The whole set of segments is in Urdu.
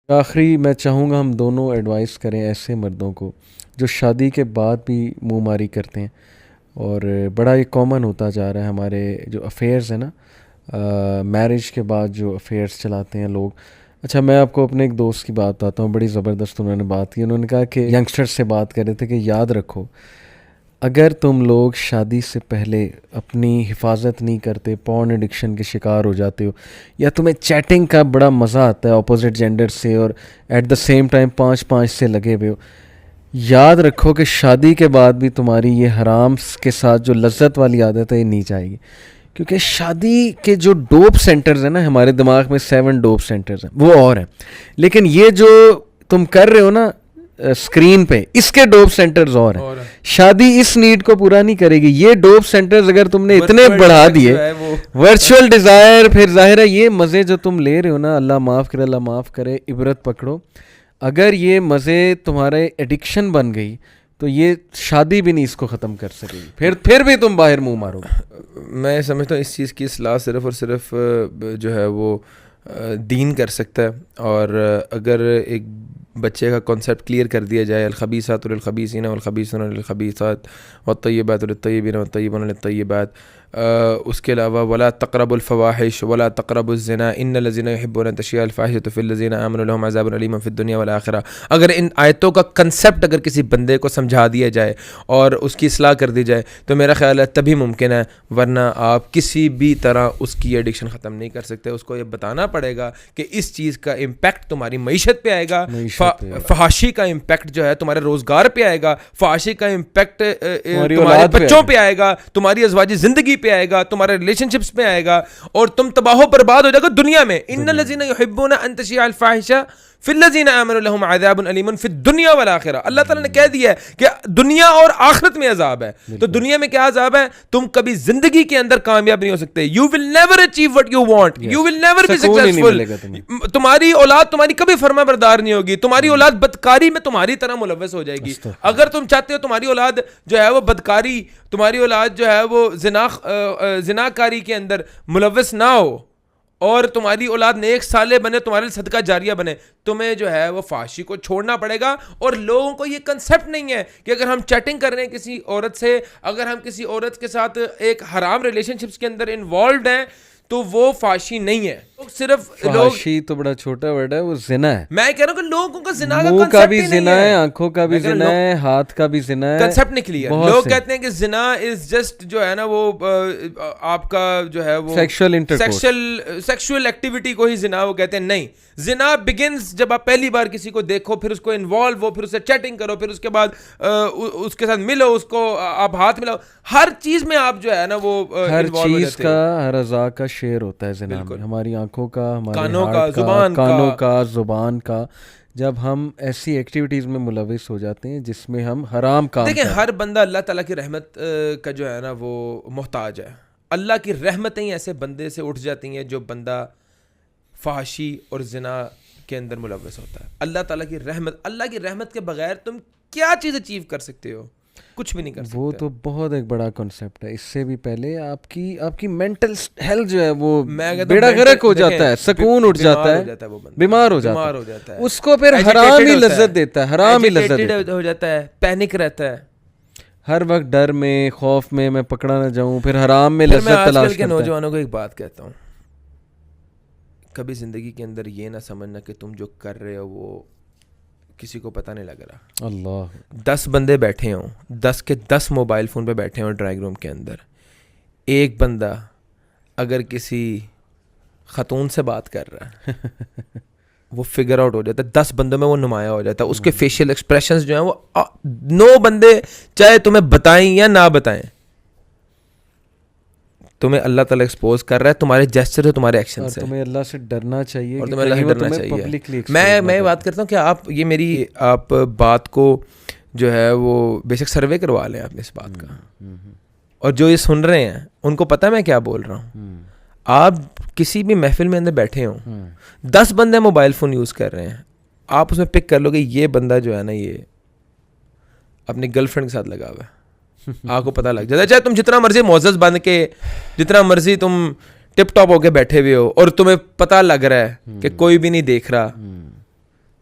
آخری میں چاہوں گا ہم دونوں ایڈوائس کریں ایسے مردوں کو جو شادی کے بعد بھی منہ ماری کرتے ہیں، اور بڑا یہ کامن ہوتا جا رہا ہے ہمارے جو افیئرز ہیں نا، میرج کے بعد جو افیئرز چلاتے ہیں لوگ. اچھا، میں آپ کو اپنے ایک دوست کی بات بتاتا ہوں، بڑی زبردست انہوں نے بات کی. انہوں نے کہا کہ ینگسٹرز سے بات کر رہے تھے کہ یاد رکھو، اگر تم لوگ شادی سے پہلے اپنی حفاظت نہیں کرتے، پورن ایڈکشن کے شکار ہو جاتے ہو، یا تمہیں چیٹنگ کا بڑا مزہ آتا ہے اپوزٹ جینڈر سے اور ایٹ دا سیم ٹائم 5 سے لگے ہوئے ہو، یاد رکھو کہ شادی کے بعد بھی تمہاری یہ حرام کے ساتھ جو لذت والی عادت ہے یہ نہیں جائے گی. کیونکہ شادی کے جو ڈوپ سینٹرز ہیں نا، ہمارے دماغ میں 7 ڈوپ سینٹرز ہیں، وہ اور ہیں، لیکن یہ جو تم کر رہے ہو نا اسکرین پہ، اس کے ڈوپ سینٹرز اور ہیں. شادی اس نیڈ کو پورا نہیں کرے گی. یہ ڈوپ سینٹرز اگر تم نے اتنے بڑھا دیے، ورچوئل ڈیزائر، پھر ظاہر ہے یہ مزے جو تم لے رہے ہو نا، اللہ معاف کرے، اللہ معاف کرے، عبرت پکڑو. اگر یہ مزے تمہارے ایڈکشن بن گئی تو یہ شادی بھی نہیں اس کو ختم کر سکے گی، پھر بھی تم باہر منہ مارو گے. میں سمجھتا ہوں اس چیز کی اصلاح صرف اور صرف جو ہے وہ دین کر سکتا ہے. اور اگر ایک بچے کا کانسیپٹ کلیئر کر دیا جائے، الخبیثات للخبیثین والخبیثون للخبیثات والطیبات للطیبین والطیبون للطیبات، اس کے علاوہ ولا تقربوا الفواحش ولا تقربوا الزنا ان الذين يحبون تشيع الفاحشة في الذين آمنوا لهم عذاب أليم في الدنيا والآخرة. اگر ان آیتوں کا کنسیپٹ اگر کسی بندے کو سمجھا دیا جائے اور اس کی اصلاح کر دی جائے تو میرا خیال ہے تبھی ممکن ہے، ورنہ آپ کسی بھی طرح اس کی ایڈکشن ختم نہیں کر سکتے. اس کو یہ بتانا پڑے گا کہ اس چیز کا امپیکٹ تمہاری معیشت پہ آئے گا، فحاشی کا امپیکٹ جو ہے تمہارے روزگار پہ آئے گا، فحاشی کا امپیکٹ تمہارے بچوں پہ آئے گا، تمہاری ازواجی زندگی پہ آئے گا، تمہارے ریلیشن شپس پہ آئے گا، اور تم تباہ و برباد ہو جائے گا دنیا میں. ان الذین یحبون ان تشیع الفاحشہ فی الذین آمنوا لهم عذاب علیم فی الدنیا والآخرہ. اللہ تعالیٰ نے کہہ دیا ہے کہ دنیا اور آخرت میں عذاب ہے. تو دنیا میں کیا عذاب ہے؟ تم کبھی زندگی کے اندر کامیاب نہیں ہو سکتے. You will never achieve what you want, you will never be successful. تمہاری اولاد تمہاری کبھی فرما بردار نہیں ہوگی، تمہاری اولاد بدکاری میں تمہاری طرح ملوث ہو جائے گی. اگر تم چاہتے ہو تمہاری اولاد جو ہے وہ بدکاری، تمہاری اولاد جو ہے وہ زناکاری کے اندر ملوث نہ ہو، اور تمہاری اولاد نیک صالح بنے، تمہارے لیے صدقہ جاریہ بنے، تمہیں جو ہے وہ فحاشی کو چھوڑنا پڑے گا. اور لوگوں کو یہ کنسیپٹ نہیں ہے کہ اگر ہم چیٹنگ کر رہے ہیں کسی عورت سے، اگر ہم کسی عورت کے ساتھ ایک حرام ریلیشن شپس کے اندر انوالوڈ ہیں تو وہ فحاشی نہیں ہے. صرف فحاشی تو بڑا چھوٹا ورڈ ہے، وہ زنا ہے. میں کہہ رہا ہوں کہ لوگوں کا زنا کا منہ کا بھی زنا ہے، آنکھوں کا بھی زنا ہے، ہاتھ کا بھی زنا ہے. کنسیپٹ نکلی ہے. لوگ کہتے ہیں کہ زنا از جسٹ جو ہے نا وہ آپ کا جو ہے وہ سیکشل ایکٹیویٹی کو ہی زنا وہ کہتے ہیں. نہیں، زنا بگنز جب آپ پہلی بار کسی کو دیکھو، پھر اس کو انوالو ہو، پھر اس سے چیٹنگ کرو، پھر اس کے بعد اس کے ساتھ ملو، اس کو آپ ہاتھ ملاؤ، ہر چیز میں آپ جو ہے نا وہ ہر چیز کا، ہر اعضاء کا شیئر ہوتا ہے زنا میں. ہماری آنکھوں کا، ہمارے کانوں کا، زبان کا. جب ہم ایسی ایکٹیویٹیز میں ملوث ہو جاتے ہیں جس میں ہم حرام کام دیکھیں، ہر بندہ اللہ تعالیٰ کی رحمت کا جو ہے نا وہ محتاج ہے. اللہ کی رحمتیں ایسے بندے سے اٹھ جاتی ہیں جو بندہ فحاشی اور زنا کے اندر ملوث ہوتا ہے. اللہ تعالیٰ کی رحمت، اللہ کی رحمت کے بغیر تم کیا چیز اچیو کر سکتے ہو؟ کچھ بھی نہیں کر سکتے. وہ تو بہت ایک بڑا کنسیپٹ ہے. اس سے بھی پہلے آپ کی مینٹل ہیلتھ جو ہے وہ بیڑا غرق ہو جاتا ہے، سکون اٹھ جاتا ہے، بیمار ہو جاتا ہے. اس کو پھر حرام ہی لذت دیتا ہے، حرام ہی لذت ہو جاتا ہے، پینک رہتا ہے ہر وقت، ڈر میں، خوف میں پکڑا نہ جاؤں، پھر حرام میں لذت تلاش کرتا ہے. میں آج کل کے نوجوانوں کو ایک بات کہتا ہوں، کبھی زندگی کے اندر یہ نہ سمجھنا کہ تم جو کر رہے ہو وہ کسی کو پتہ نہیں لگ رہا. اللہ 10 بندے بیٹھے ہوں، 10 کے 10 موبائل فون پہ بیٹھے ہوں ڈرائنگ روم کے اندر، ایک بندہ اگر کسی خاتون سے بات کر رہا ہے وہ فگر آؤٹ ہو جاتا ہے، 10 بندوں میں وہ نمایاں ہو جاتا ہے. اس کے فیشیل ایکسپریشنز جو ہیں وہ 9 بندے چاہے تمہیں بتائیں یا نہ بتائیں، تمہیں اللہ تعالیٰ ایکسپوز کر رہا ہے تمہارے جیسچر سے، تمہارے ایکشن سے. تمہیں اللہ سے ڈرنا چاہیے، اور تمہیں اللہ سے ڈرنا چاہیے. میں بات کرتا ہوں کہ آپ یہ میری آپ بات کو جو ہے وہ بے شک سروے کروا لیں آپ نے اس بات کا، اور جو یہ سن رہے ہیں ان کو پتہ میں کیا بول رہا ہوں. آپ کسی بھی محفل میں اندر بیٹھے ہوں، 10 بندے موبائل فون یوز کر رہے ہیں، آپ اس میں پک کر لو کہ یہ بندہ جو ہے نا یہ اپنی گرل فرینڈ کے ساتھ لگا ہوا ہے. آپ کو پتہ لگ جاتا ہے، چاہے تم جتنا مرضی معزز بن کے، جتنا مرضی تم ٹپ ٹاپ ہو کے بیٹھے ہوئے ہو اور تمہیں پتہ لگ رہا ہے کہ کوئی بھی نہیں دیکھ رہا،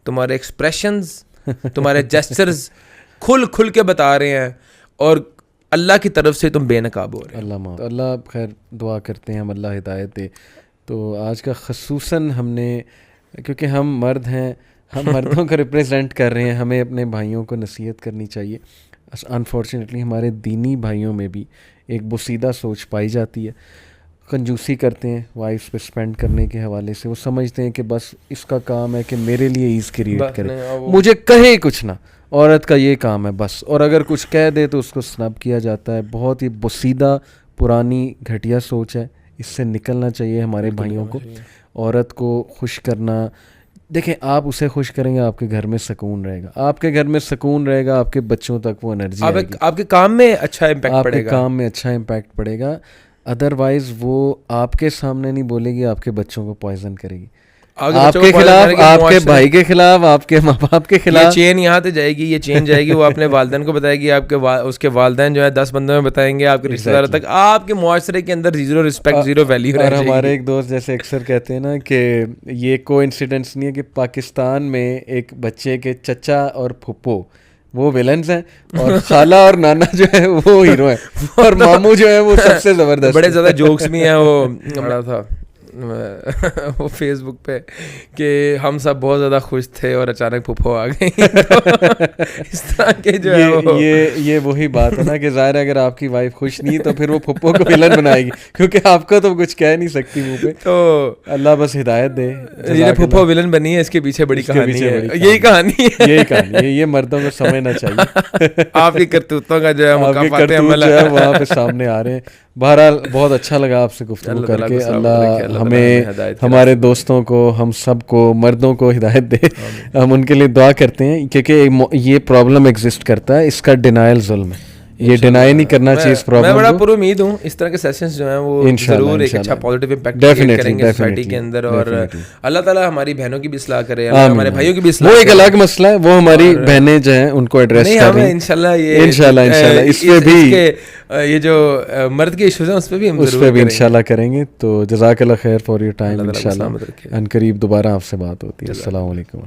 تمہارے ایکسپریشنز, تمہارے جیسچرز کھل کھل کے بتا رہے ہیں, اور اللہ کی طرف سے تم بے نقاب ہو رہے ہیں. اللہ خیر دعا کرتے ہیں ہم اللہ ہدایت دے. تو آج کا خصوصاً ہم نے, کیونکہ ہم مرد ہیں, ہم مردوں کو ریپریزنٹ کر رہے ہیں, ہمیں اپنے بھائیوں کو نصیحت کرنی چاہیے. انفارچونیٹلی ہمارے دینی بھائیوں میں بھی ایک بوسیدہ سوچ پائی جاتی ہے, کنجوسی کرتے ہیں وائفس پہ اسپینڈ کرنے کے حوالے سے. وہ سمجھتے ہیں کہ بس اس کا کام ہے کہ میرے لیے ایز کریٹ کرے, مجھے کہے کچھ نہ, عورت کا یہ کام ہے بس, اور اگر کچھ کہہ دے تو اس کو سنب کیا جاتا ہے. بہت ہی بوسیدہ پرانی گھٹیا سوچ ہے, اس سے نکلنا چاہیے ہمارے بھائیوں کو. عورت کو خوش کرنا, دیکھیں آپ اسے خوش کریں گے آپ کے گھر میں سکون رہے گا, آپ کے گھر میں سکون رہے گا, آپ کے بچوں تک وہ انرجی آئے گی, آپ کے کام میں اچھا امپیکٹ پڑے گا, آپ کے کام میں اچھا امپیکٹ پڑے گا. ادروائز وہ آپ کے سامنے نہیں بولے گی, آپ کے بچوں کو پوائزن کرے گی, آپ کے خلاف, آپ کے بھائی کے خلاف, آپ کے ماں باپ کے خلاف. یہ چین یہاں سے جائے گی, یہ چین جائے گی, وہ اپنے والدین کو بتائے گی, آپ کے اس کے والدین جو ہے 10 بندوں میں بتائیں گے, آپ کے رشتہ داروں تک. آپ کے معاشرے کے اندر زیرو رسپیکٹ, زیرو ویلیو. اور ہمارے ایک دوست جیسے اکثر کہتے ہیں نا کہ یہ کو انسیڈنٹس نہیں ہے کہ پاکستان میں ایک بچے کے چچا اور پھپھو وہ ویلنز ہیں, اور خالہ اور نانا جو ہے وہ ہیرو ہیں, اور ماموں جو ہے وہ سب سے زبردست. بڑے زیادہ جوکس بھی ہیں. وہ بڑا تھا وہ فیس بک پہ کہ ہم سب بہت زیادہ خوش تھے اور اچانک پھپھو آ گئی. اس طرح کے جو ہے یہ وہی بات ہے نا کہ ظاہر ہے اگر آپ کی وائف خوش نہیں تو پھر وہ پھپھو کو ویلن بنائے گی, کیونکہ آپ کو تو کچھ کہہ نہیں سکتی منہ پہ. تو اللہ بس ہدایت دے. یہ پھپھو ویلن بنی ہے, اس کے پیچھے بڑی کہانی ہے, یہی کہانی ہے, یہی کہانی ہے. یہ مردوں کو سمجھنا چاہیے. آپ کی کرتوتوں کا جو ہے مقامات عمل ہے وہاں پہ سامنے آ رہے ہیں. بہرحال بہت اچھا لگا آپ سے گفتگو کر کے. اللہ ہمیں, ہمارے دوستوں کو, ہم سب کو, مردوں کو ہدایت دے. ہم ان کے لیے دعا کرتے ہیں, کیونکہ یہ پرابلم ایگزسٹ کرتا ہے, اس کا ڈینائل ظلم ہے, یہ ڈینائی نہیں کرنا چاہیے اس پرابلم کو. میں بڑا پر امید ہوں اس طرح کے سیشنز جو ہیں وہ ضرور ایک اچھا پازیٹیو امپیکٹ کریٹ کریں گے سوسائٹی کے اندر, اور اللہ تعالیٰ ہماری بہنوں کی بھی اصلاح کرے, ہمارے بھائیوں کی بھی اصلاح. وہ ایک الگ مسئلہ ہے, وہ ہماری بہنیں جو ہیں ان کو ایڈریس کریں گے انشاءاللہ. اس پہ بھی یہ جو مرد کے ایشوز ہیں اس پہ بھی ہم اس پہ بھی انشاءاللہ کریں گے. تو جزاک اللہ خیر فار یور ٹائم. انشاءاللہ ان قریب دوبارہ آپ سے بات ہوتی ہے. السلام علیکم.